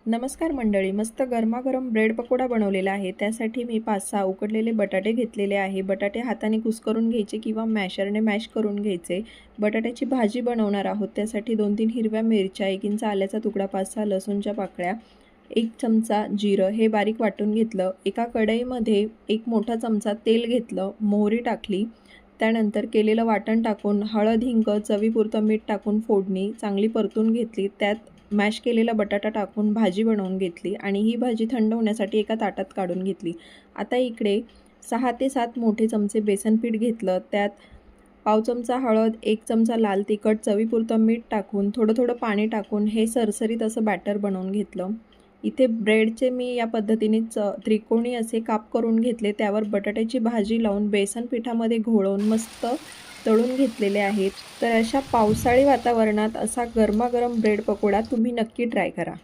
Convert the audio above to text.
नमस्कार मंडळी, मस्त गरमागरम ब्रेड पकोडा बनवलेला आहे। त्यासाठी मी 5-6 उकडलेले बटाटे घेतलेले आहे। बटाटे हाताने कुस्करून घ्यायचे किंवा मॅशरने मॅश करून घ्यायचे। बटाट्याची भाजी बनवणार आहोत, त्यासाठी 2-3 हिरव्या मिरच्या, 1 इंच आल्याचा तुकडा, 5-6 लसूणच्या पाकळ्या, 1 चमचा जिरं हे बारीक वाटून घेतलं। एका कढईमध्ये 1 मोठा चमचा तेल घेतलं, मोहरी टाकली, त्यानंतर केलेलं वाटण टाकून हळद, हिंग, चवीपुरतं मीठ टाकून फोडणी चांगली परतून घेतली। त्यात मॅश केलेला बटाटा टाकून भाजी बनवून घेतली आणि ही भाजी थंड होण्यासाठी एका ताटात काढून घेतली। आता इकडे 6 ते 7 मोठे चमचे बेसन पीठ घेतलं, त्यात पाव चमचा हळद, 1 चमचा लाल तिखट, चवीपुरतं मीठ टाकून थोडं पाणी टाकून हे सरसरीत असं बॅटर बनवून घेतलं। इथे ब्रेडचे मी या पद्धतीने त्रिकोणी असे काप करून घेतले, त्यावर बटाट्याची भाजी लावून बेसन पिठामध्ये घोळवून मस्त तळून घेतलेले आहेत। तर अशा पावसाळी वातावरणात असा गरमागरम ब्रेड पकोडा तुम्ही नक्की ट्राय करा।